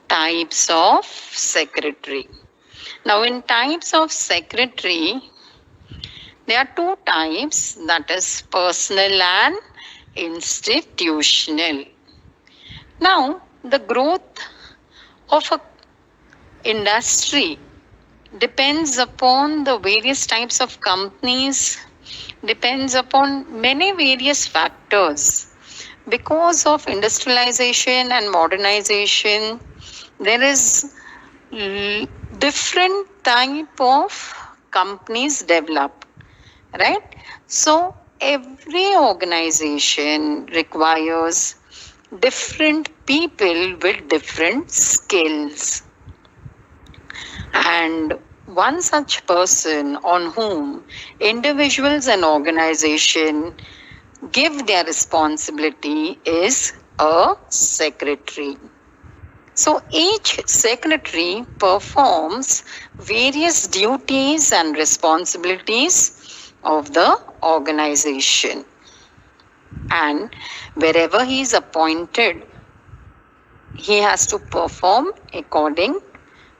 types of secretary. Now, in types of secretary, there are two types, that is personal and institutional. Now, the growth of a industry depends upon the various types of companies, depends upon many various factors. Because of industrialization and modernization, there is different type of companies develop, right? So every organization requires different people with different skills, and one such person on whom individuals and organization give their responsibility is a secretary. So each secretary performs various duties and responsibilities of the organization. And wherever he is appointed, he has to perform according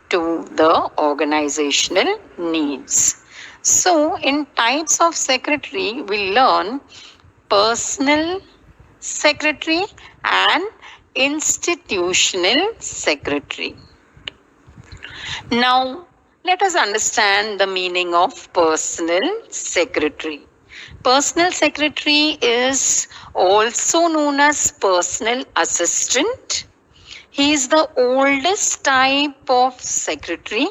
to the organizational needs. So in types of secretary, we learn personal secretary and institutional secretary. Now, let us understand the meaning of personal secretary. Personal secretary is also known as personal assistant. He is the oldest type of secretary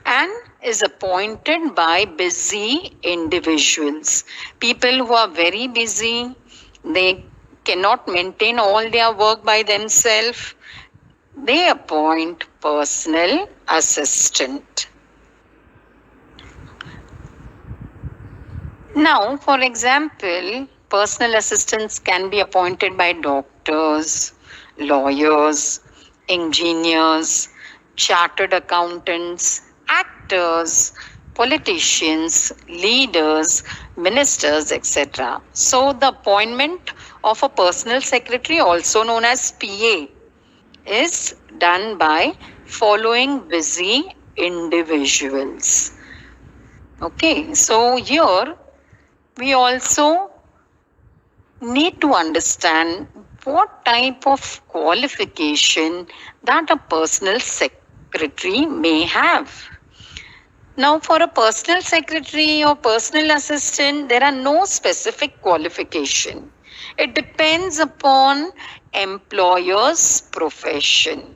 and is appointed by busy individuals. People who are very busy, they cannot maintain all their work by themselves. They appoint personal assistant. Now, for example, personal assistants can be appointed by doctors, lawyers, engineers, chartered accountants, actors, politicians, leaders, ministers, etc. So the appointment of a personal secretary, also known as PA, is done by following busy individuals. Okay, so here we also need to understand what type of qualification that a personal secretary may have. Now, for a personal secretary or personal assistant, there are no specific qualification. It depends upon employer's profession.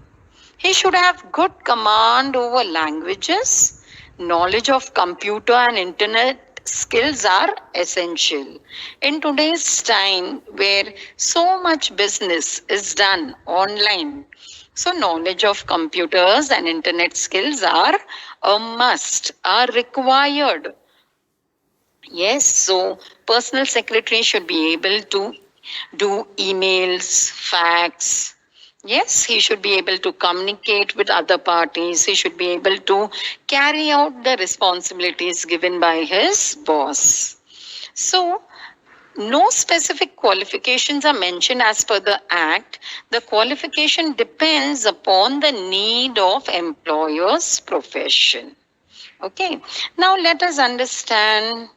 He should have good command over languages, knowledge of computer and internet skills are essential. In today's time where so much business is done online, so knowledge of computers and internet skills are a must, are required. Yes, so personal secretary should be able to do emails, fax. Yes, he should be able to communicate with other parties. He should be able to carry out the responsibilities given by his boss. So, no specific qualifications are mentioned as per the Act. The qualification depends upon the need of employer's profession. Okay, now let us understand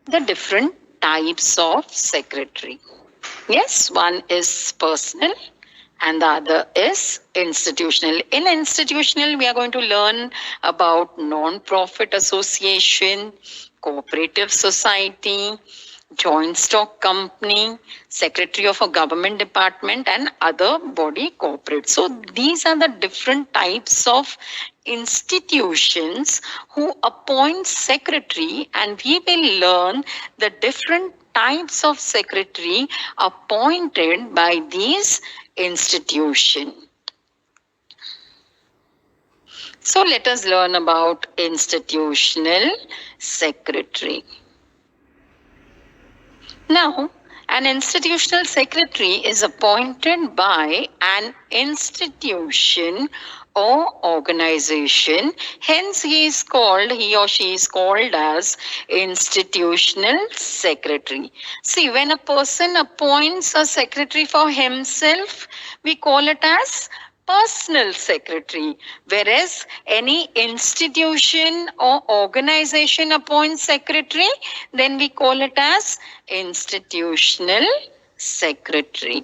the different types of secretary. Yes, one is personal and the other is institutional. In institutional, we are going to learn about non-profit association, cooperative society, joint stock company, secretary of a government department and other body corporate. So these are the different types of institutions who appoint secretary, and we will learn the different types of secretary appointed by these institutions. So let us learn about institutional secretary. Now, an institutional secretary is appointed by an institution or organization. Hence, he or she is called as institutional secretary. See, when a person appoints a secretary for himself, we call it as personal secretary, whereas any institution or organization appoints secretary, then we call it as institutional secretary.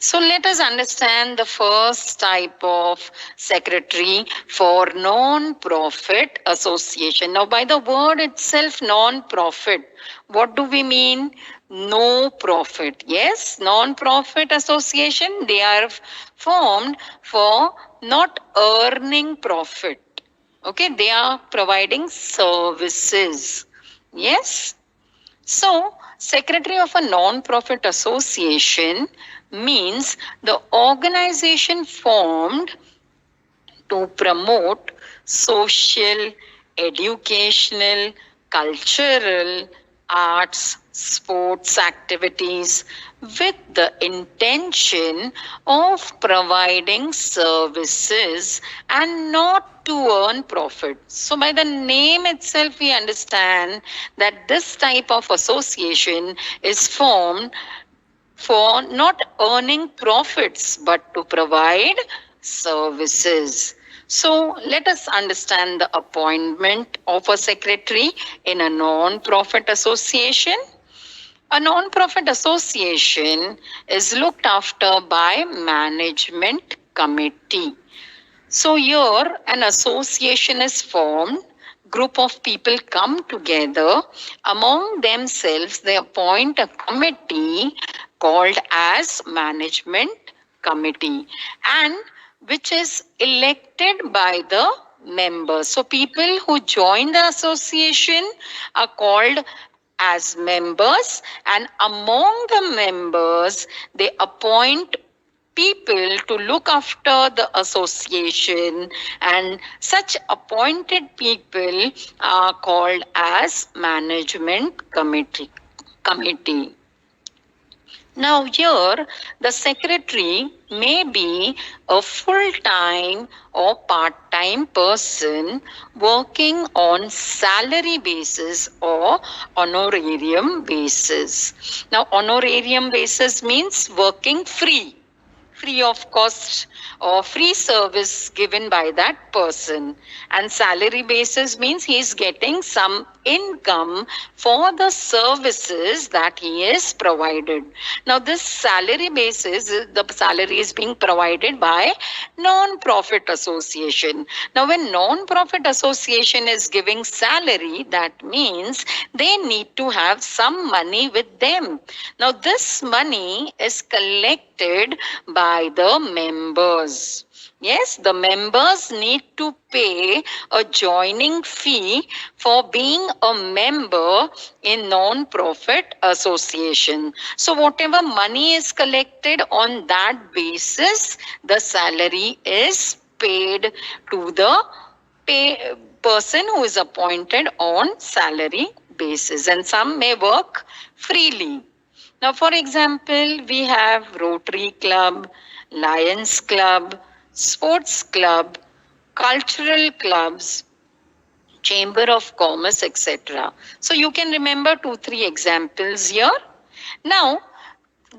So let us understand the first type of secretary for non-profit association. Now, by the word itself, non-profit, what do we mean? No profit. Yes, non-profit association, they are formed for not earning profit. Okay, they are providing services. Yes. So, secretary of a non-profit association means the organization formed to promote social, educational, cultural, arts, sports activities with the intention of providing services and not to earn profit. So by the name itself, we understand that this type of association is formed for not earning profits but to provide services. So let us understand the appointment of a secretary in a non-profit association. A non-profit association is looked after by management committee. So here an association is formed, group of people come together, among themselves they appoint a committee called as management committee, and which is elected by the members. So people who join the association are called as members, and among the members they appoint people to look after the association, and such appointed people are called as management committee. Now here the secretary may be a full-time or part-time person working on salary basis or honorarium basis. Now honorarium basis means working free of cost or free service given by that person, and salary basis means he is getting some income for the services that he is provided. Now this salary basis, the salary is being provided by non-profit association. Now when non-profit association is giving salary, that means they need to have some money with them. Now this money is collected by the members. Yes, the members need to pay a joining fee for being a member in non-profit association. So whatever money is collected, on that basis, the salary is paid to the person who is appointed on salary basis, and some may work freely. Now, for example, we have Rotary Club, Lions Club, Sports Club, cultural clubs, Chamber of Commerce, etc. So you can remember 2-3 examples here. Now,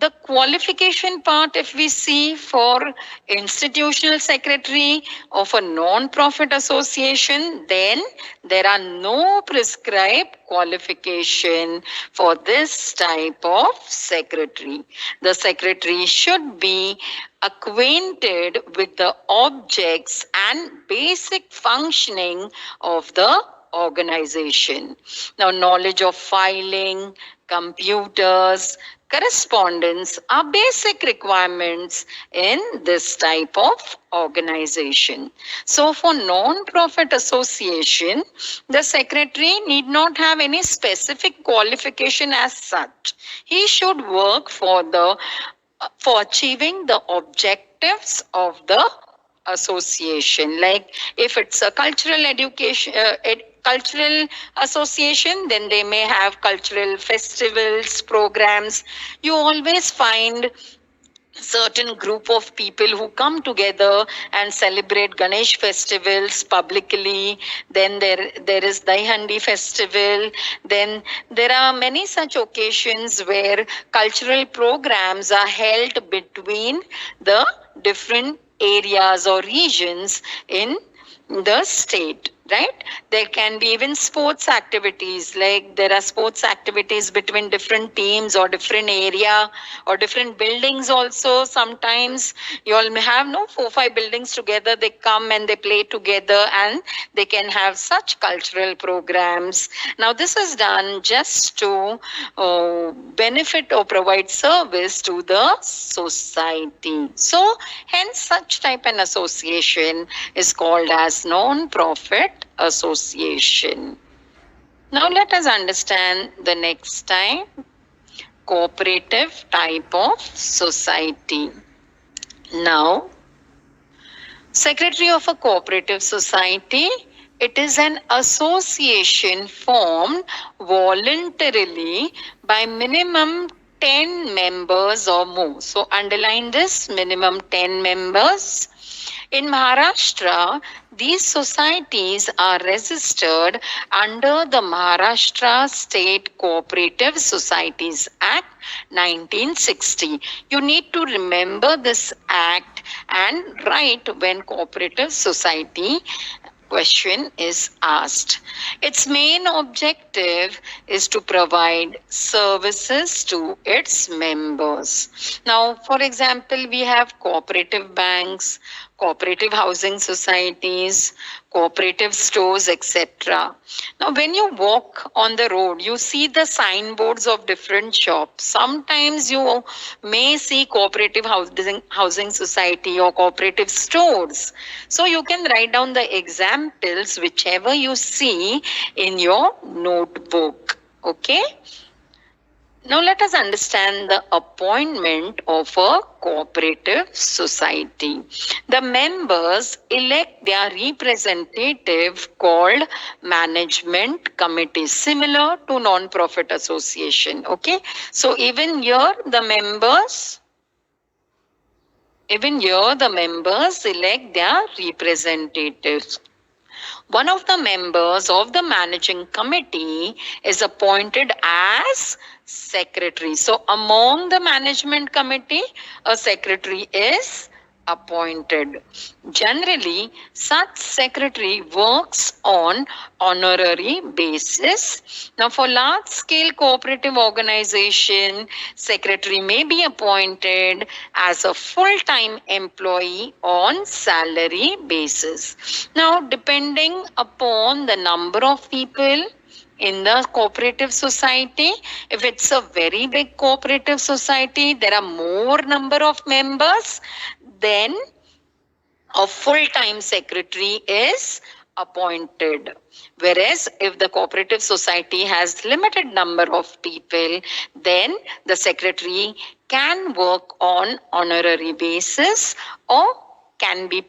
the qualification part, if we see for institutional secretary of a non-profit association, then there are no prescribed qualification for this type of secretary. The secretary should be acquainted with the objects and basic functioning of the organization. Now, knowledge of filing, computers, correspondence are basic requirements in this type of organization. So for non-profit association, the secretary need not have any specific qualification as such. He should work for achieving the objectives of the association. Like if it's a cultural cultural association, then they may have cultural festivals, programs. You always find certain group of people who come together and celebrate Ganesh festivals publicly. Then there is Daihandi festival. Then there are many such occasions where cultural programs are held between the different areas or regions in the state, right? There can be even sports activities, like there are sports activities between different teams or different area or different buildings also. Sometimes you all may have no 4 5 buildings together, they come and they play together, and they can have such cultural programs. Now this is done just to benefit or provide service to the society. So hence such type an association is called as non-profit association. Now let us understand the next type, cooperative type of society. Now, secretary of a cooperative society, it is an association formed voluntarily by minimum 10 members or more. So underline this, minimum 10 members. In Maharashtra, these societies are registered under the Maharashtra State Cooperative Societies Act 1960. You need to remember this act and write when cooperative society question is asked. Its main objective is to provide services to its members. Now, for example, we have cooperative banks, cooperative housing societies, cooperative stores, etc. Now, when you walk on the road, you see the signboards of different shops. Sometimes you may see cooperative housing society or cooperative stores. So you can write down the examples whichever you see in your notebook. Okay. Now let us understand the appointment of a cooperative society. The members elect their representative called management committee, similar to non-profit association. Okay. So even here the members elect their representatives. One of the members of the managing committee is appointed as secretary. So among the management committee, a secretary is appointed. Generally, such secretary works on honorary basis. Now, for large scale cooperative organization, secretary may be appointed as a full-time employee on salary basis. Now, depending upon the number of people in the cooperative society, if it's a very big cooperative society, there are more number of members, then a full-time secretary is appointed. Whereas if the cooperative society has limited number of people, then the secretary can work on honorary basis or can be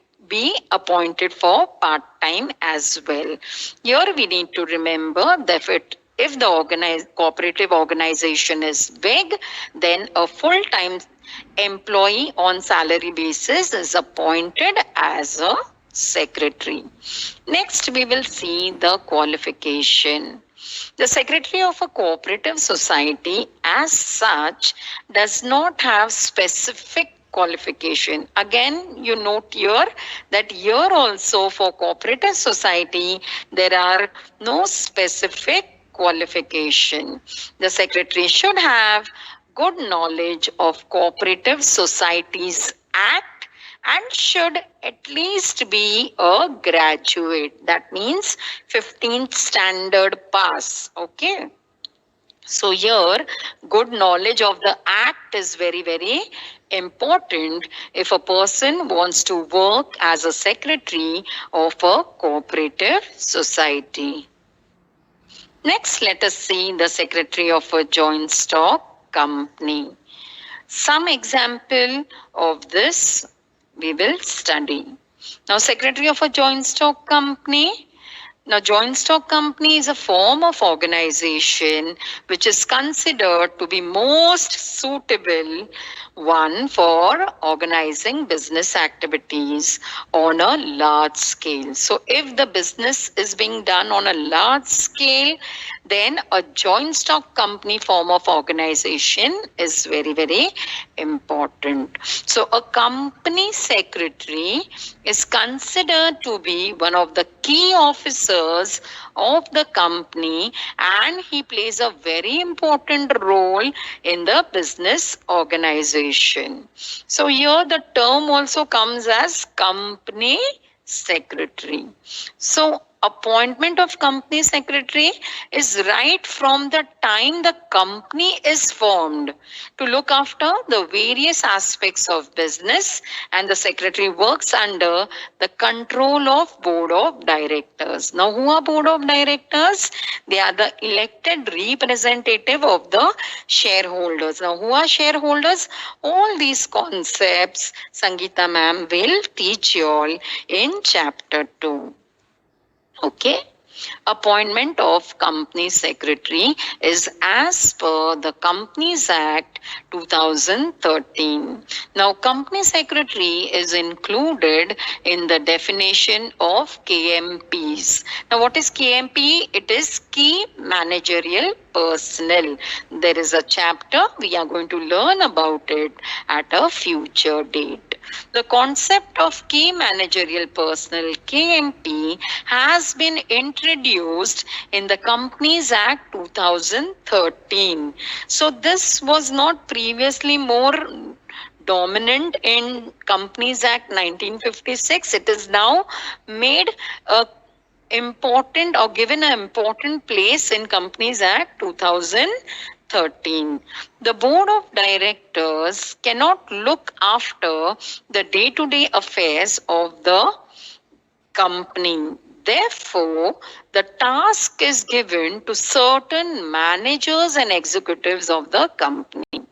appointed for part-time as well. Here we need to remember that if the cooperative organization is big, then a full-time employee on salary basis is appointed as a secretary. Next, we will see the qualification. The secretary of a cooperative society as such does not have specific qualification. Again, you note here that here also for cooperative society, there are no specific qualification. The secretary should have good knowledge of Cooperative Societies Act and should at least be a graduate. That means 15th standard pass. Okay. So here, good knowledge of the act is very, very important if a person wants to work as a secretary of a cooperative society. Next, let us see the secretary of a joint stock company. Some example of this we will study. Now, secretary of a joint stock company. Now, joint stock company is a form of organization which is considered to be most suitable One for organizing business activities on a large scale. So, if the business is being done on a large scale, then a joint stock company form of organization is very, very important. So, a company secretary is considered to be one of the key officers of the company, and he plays a very important role in the business organization. So here the term also comes as company secretary. So appointment of company secretary is right from the time the company is formed to look after the various aspects of business, and the secretary works under the control of board of directors. Now who are board of directors? They are the elected representative of the shareholders. Now who are shareholders? All these concepts Sangeeta ma'am will teach you all in chapter 2. Okay. Appointment of company secretary is as per the Companies Act 2013. Now, company secretary is included in the definition of KMPs. Now, what is KMP? It is key managerial personnel. There is a chapter, we are going to learn about it at a future date. The concept of key managerial personnel KMP has been introduced in the Companies Act 2013. So this was not previously more dominant in Companies Act 1956. It is now made a important or given an important place in Companies Act 2013. The board of directors cannot look after the day-to-day affairs of the company. Therefore, the task is given to certain managers and executives of the company.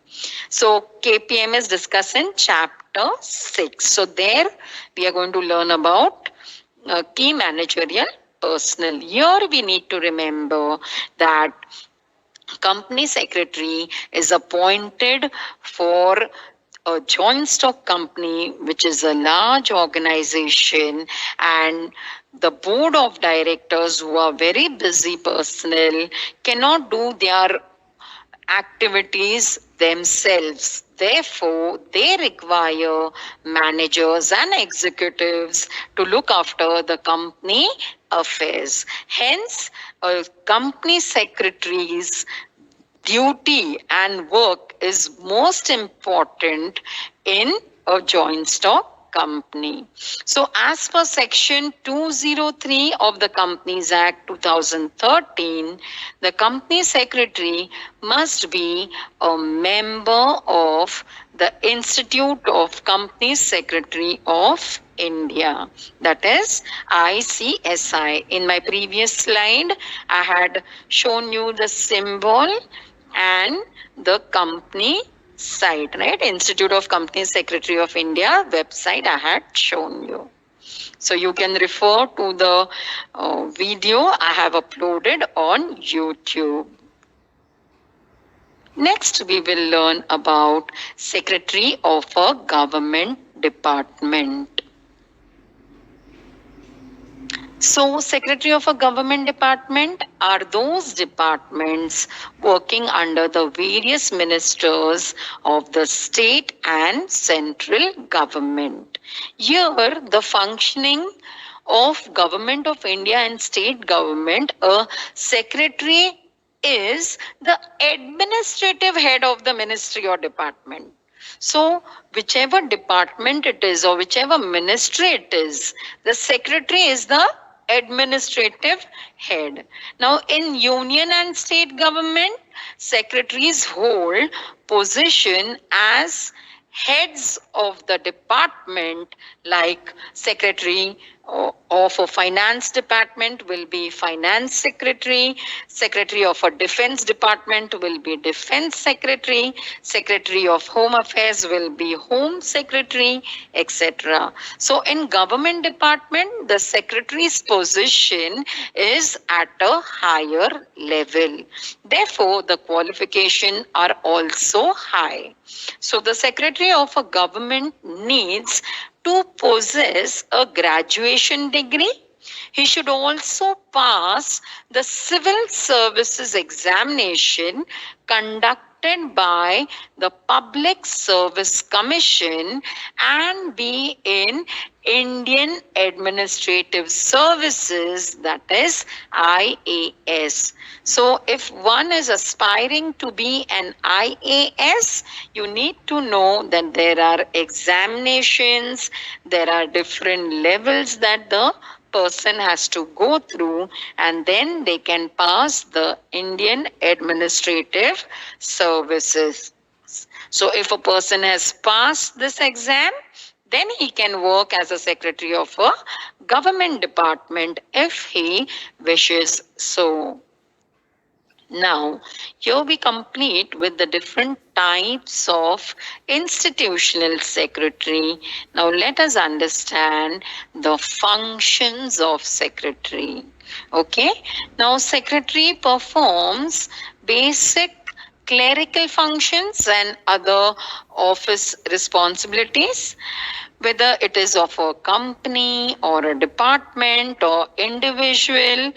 So, KPM is discussed in chapter 6. So, there we are going to learn about key managerial personnel. Here we need to remember that company secretary is appointed for a joint stock company, which is a large organization, and the board of directors, who are very busy personnel, cannot do their activities themselves. Therefore, they require managers and executives to look after the company affairs. Hence, a company secretary's duty and work is most important in a joint stock company. So as per section 203 of the Companies Act 2013, the company secretary must be a member of the Institute of Company Secretary of India, that is ICSI. In my previous slide, I had shown you the symbol and the company site, right? Institute of Company Secretary of India website I had shown you. So you can refer to the video I have uploaded on YouTube. Next, we will learn about Secretary of a Government Department. So, Secretary of a Government Department are those departments working under the various ministers of the state and central government. Here, the functioning of Government of India and state government, a secretary is the administrative head of the ministry or department. So, whichever department it is or whichever ministry it is, the secretary is the administrative head. Now, in union and state government, secretaries hold position as heads of the department, like secretary of a finance department will be finance secretary. Secretary of a defense department will be defense secretary. Secretary of home affairs will be home secretary, etc. So in government department, the secretary's position is at a higher level. Therefore, the qualifications are also high. So the secretary of a government needs to possess a graduation degree. He should also pass the civil services examination conducted by the Public Service Commission and be in Indian Administrative Services, that is IAS. So if one is aspiring to be an IAS, you need to know that there are examinations, there are different levels that the person has to go through, and then they can pass the Indian Administrative Services. So if a person has passed this exam, then he can work as a secretary of a government department if he wishes so. Now, here we complete with the different types of institutional secretary. Now, let us understand the functions of secretary. Okay. Now, secretary performs basic clerical functions and other office responsibilities, whether it is of a company or a department or individual.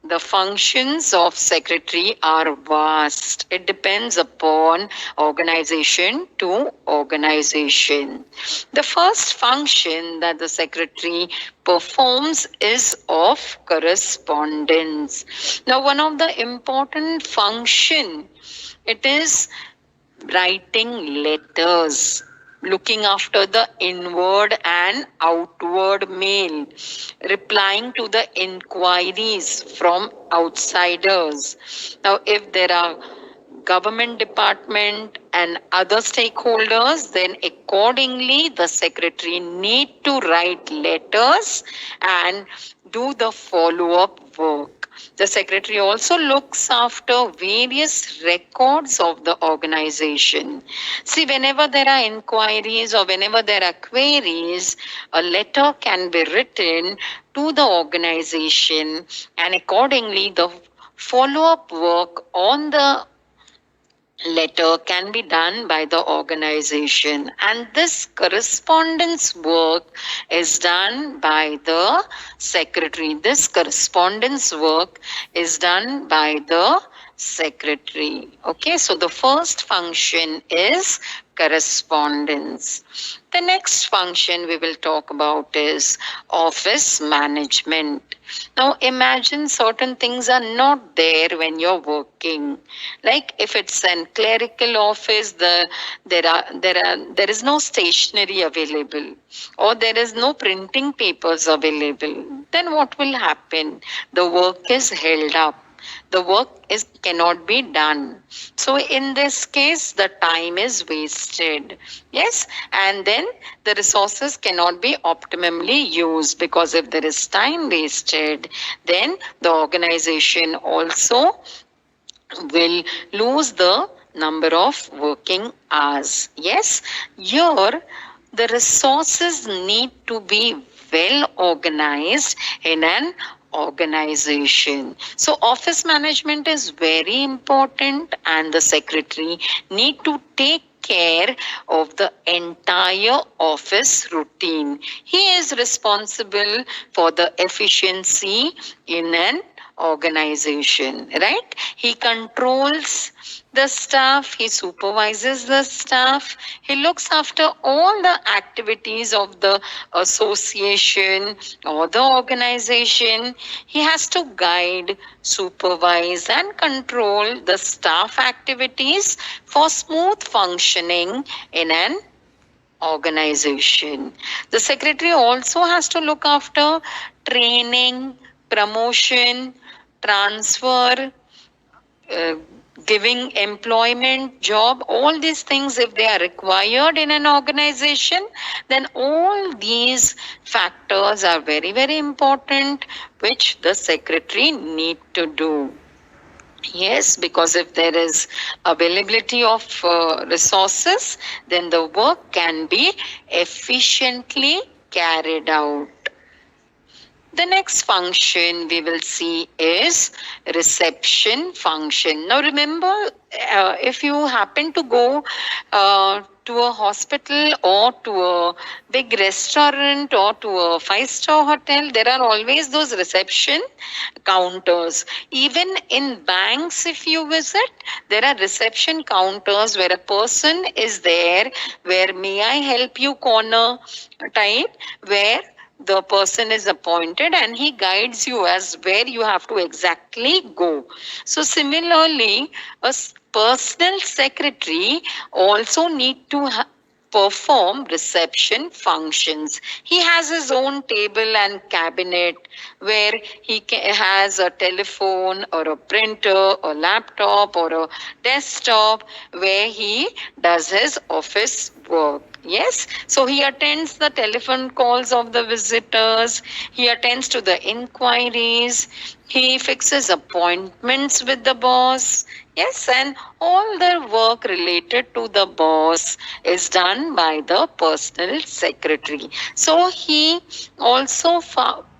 The functions of secretary are vast. It depends upon organization to organization. The first function that the secretary performs is of correspondence. Now, one of the important function, it is writing letters, looking after the inward and outward mail, replying to the inquiries from outsiders. Now, if there are government department and other stakeholders, then accordingly the secretary need to write letters and do the follow-up work. The secretary also looks after various records of the organization. See, whenever there are inquiries or whenever there are queries, a letter can be written to the organization, and accordingly the follow-up work on the letter can be done by the organization, and this correspondence work is done by the secretary. This correspondence work is done by the secretary. Okay, so the first function is correspondence. The next function we will talk about is office management. Now imagine certain things are not there when you're working. Like if it's an clerical office, there is no stationery available, or there is no printing papers available. Then what will happen? The work is held up. The work cannot be done. So in this case, the time is wasted. Yes, and then the resources cannot be optimally used, because if there is time wasted, then the organization also will lose the number of working hours. Yes, here the resources need to be well organized in an organization. So office management is very important, and the secretary need to take care of the entire office routine. He is responsible for the efficiency in an organization, right? He controls the staff, he supervises the staff, he looks after all the activities of the association or the organization. He has to guide, supervise, and control the staff activities for smooth functioning in an organization. The secretary also has to look after training, promotion, transfer, giving employment, job, all these things, if they are required in an organization, then all these factors are very, very important, which the secretary need to do. Yes, because if there is availability of resources, then the work can be efficiently carried out. The next function we will see is reception function. Now remember, if you happen to go to a hospital or to a big restaurant or to a five-star hotel, there are always those reception counters. Even in banks, if you visit, there are reception counters where a person is there, where may I help you corner type, where the person is appointed and he guides you as where you have to exactly go. So similarly, a personal secretary also need to perform reception functions. He has his own table and cabinet where he has a telephone or a printer or laptop or a desktop where he does his office work. Yes, so he attends the telephone calls of the visitors, he attends to the inquiries, he fixes appointments with the boss. Yes, and all the work related to the boss is done by the personal secretary. So he also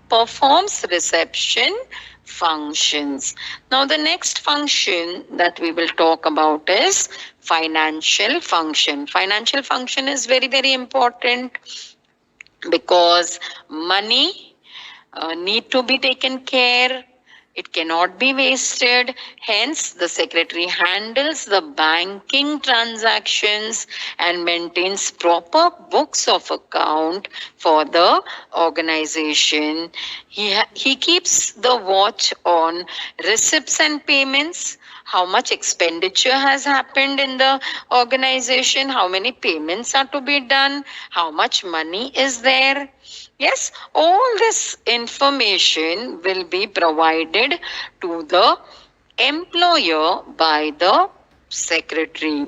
performs reception functions. Now, the next function that we will talk about is financial function. Financial function is very, very important because money need to be taken care. It cannot be wasted. Hence, the secretary handles the banking transactions and maintains proper books of account for the organization. He keeps the watch on receipts and payments, how much expenditure has happened in the organization, how many payments are to be done, how much money is there. Yes, all this information will be provided to the employer by the secretary.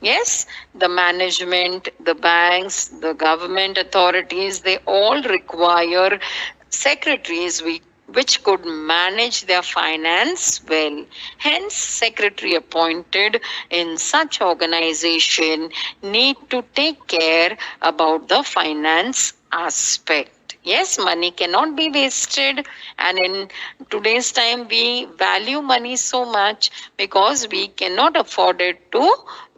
Yes, the management, the banks, the government authorities, they all require secretaries which could manage their finance well. Hence, secretary appointed in such organization need to take care about the finance aspect. Yes, money cannot be wasted, and in today's time we value money so much because we cannot afford it to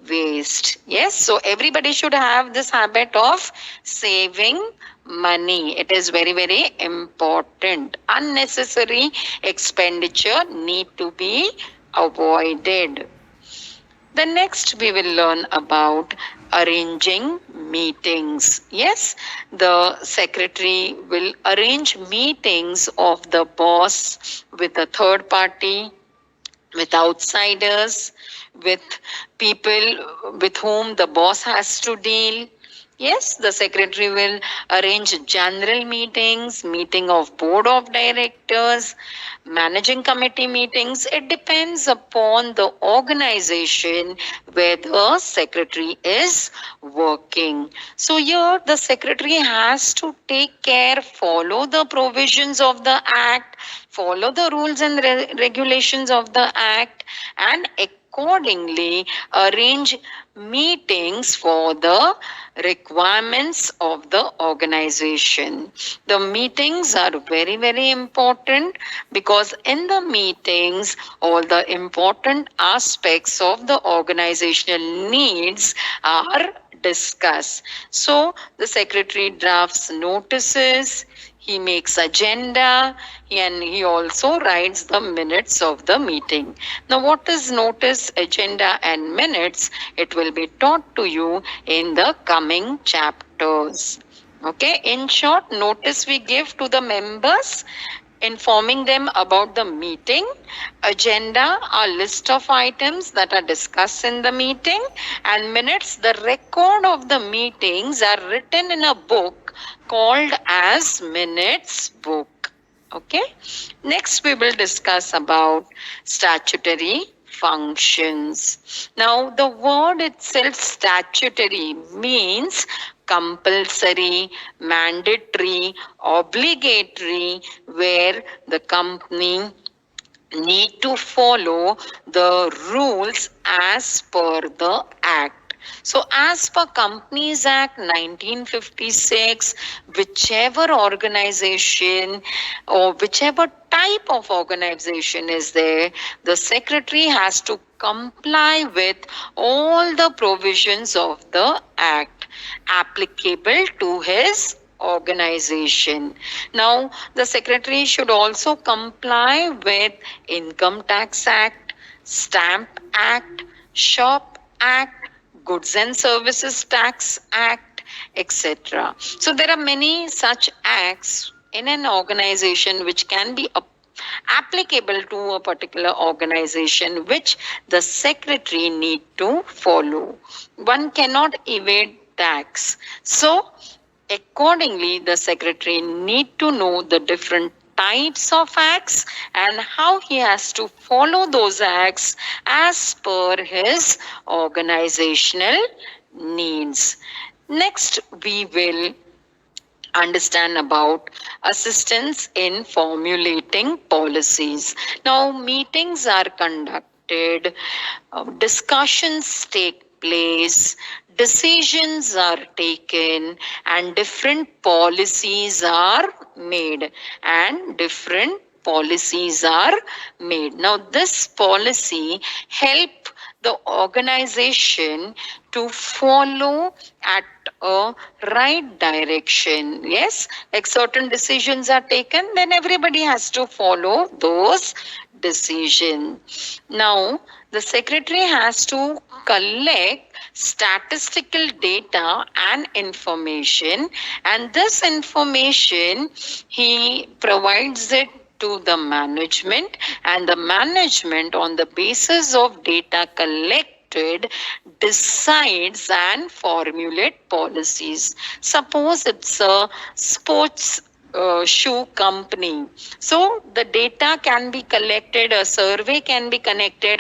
waste. Yes, so everybody should have this habit of saving money. It is very, very important. Unnecessary expenditure need to be avoided. The next we will learn about arranging meetings. Yes, the secretary will arrange meetings of the boss with a third party, with outsiders, with people with whom the boss has to deal. Yes, the secretary will arrange general meetings, meeting of board of directors, managing committee meetings. It depends upon the organization where the secretary is working. So here the secretary has to take care, follow the provisions of the act, follow the rules and regulations of the act, and accordingly arrange meetings for the requirements of the organization. The meetings are very, very important because in the meetings all the important aspects of the organizational needs are discussed. So the secretary drafts notices, he makes agenda, and he also writes the minutes of the meeting. Now, what is notice, agenda, and minutes? It will be taught to you in the coming chapters. Okay, in short, notice we give to the members, informing them about the meeting. Agenda, a list of items that are discussed in the meeting, and minutes, the record of the meetings are written in a book called as minutes book. Okay, next we will discuss about statutory functions. Now, the word itself, statutory, means compulsory, mandatory, obligatory, where the company need to follow the rules as per the act. So, as per Companies Act 1956, whichever organization or whichever type of organization is there, the secretary has to comply with all the provisions of the act applicable to his organization. Now, the secretary should also comply with Income Tax Act, Stamp Act, Shop Act, Goods and Services Tax Act, etc. So there are many such acts in an organization which can be applicable to a particular organization which the secretary need to follow. One cannot evade tax. So accordingly, the secretary need to know the different types of acts and how he has to follow those acts as per his organizational needs. Next, we will understand about assistance in formulating policies. Now, meetings are conducted, discussions take place, decisions are taken, and different policies are made. Now, this policy help the organization to follow at a right direction. Yes, like certain decisions are taken, then everybody has to follow those decisions. Now, the secretary has to collect statistical data and information, and this information he provides it to the management, and the management on the basis of data collected decides and formulate policies. Suppose it's a sports shoe company. So the data can be collected, a survey can be connected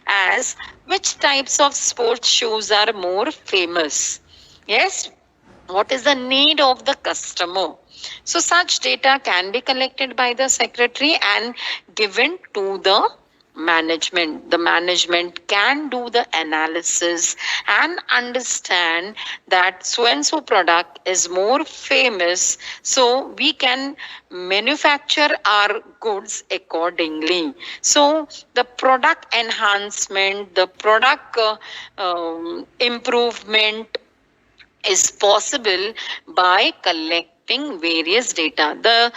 as which types of sports shoes are more famous. Yes, what is the need of the customer? So such data can be collected by the secretary and given to the management. The management can do the analysis and understand that so and so product is more famous, so we can manufacture our goods accordingly. So the product enhancement, the product improvement is possible by collecting various data. The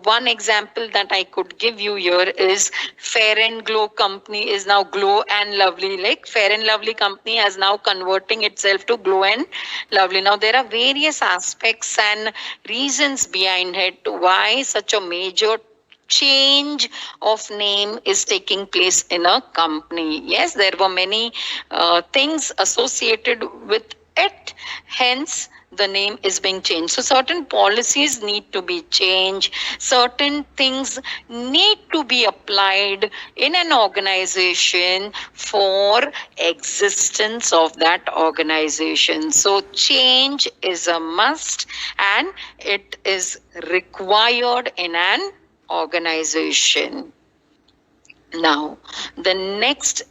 one example that I could give you here is Fair and Glow company is now Glow and Lovely. Like Fair and Lovely company has now converting itself to Glow and Lovely. Now there are various aspects and reasons behind it why such a major change of name is taking place in a company. Yes, there were many things associated with it, hence the name is being changed. So certain policies need to be changed, certain things need to be applied in an organization for existence of that organization. So change is a must and it is required in an organization. Now, the next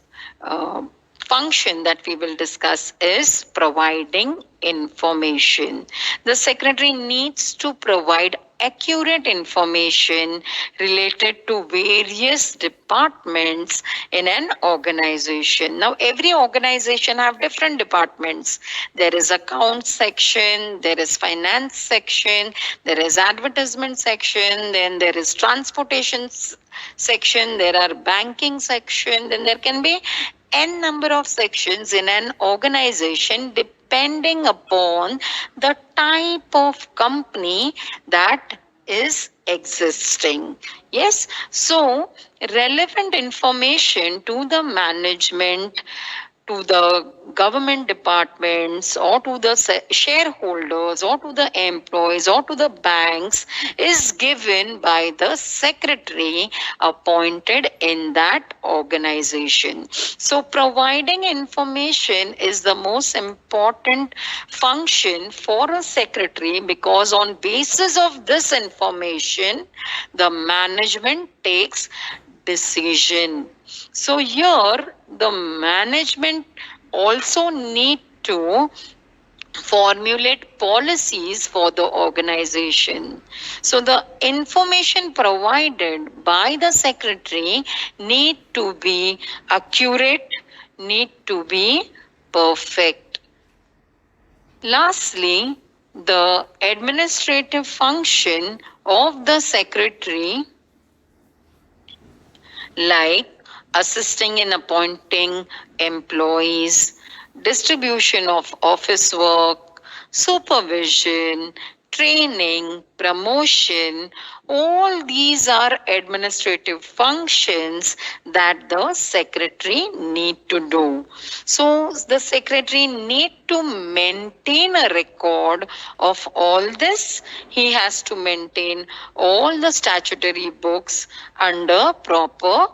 function that we will discuss is providing information. The secretary needs to provide accurate information related to various departments in an organization. Now, every organization have different departments. There is accounts section, there is finance section, there is advertisement section, then there is transportation section, there are banking section, then there can be n number of sections in an organization depending upon the type of company that is existing. Yes, so relevant information to the management to the government departments or to the shareholders or to the employees or to the banks is given by the secretary appointed in that organization. So providing information is the most important function for a secretary, because on basis of this information the management takes decision. So here the management also need to formulate policies for the organization. So the information provided by the secretary need to be accurate, need to be perfect. Lastly, the administrative function of the secretary, like assisting in appointing employees, distribution of office work, supervision, training, promotion, all these are administrative functions that the secretary need to do. So the secretary need to maintain a record of all this. He has to maintain all the statutory books under proper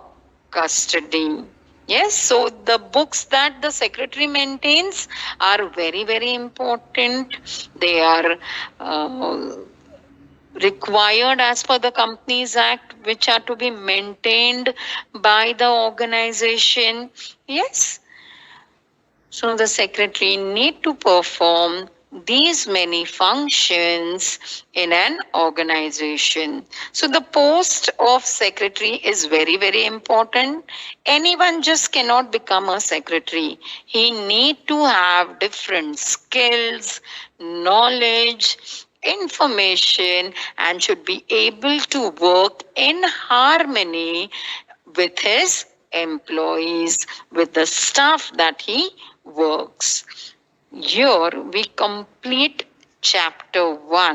custody. Yes, so the books that the secretary maintains are very, very important. They are required as per the Companies Act, which are to be maintained by the organization. Yes, so the secretary need to perform these many functions in an organization. So the post of secretary is very, very important. Anyone just cannot become a secretary. He need to have different skills, knowledge, information, and should be able to work in harmony with his employees, with the staff that he works. Here we complete chapter 1.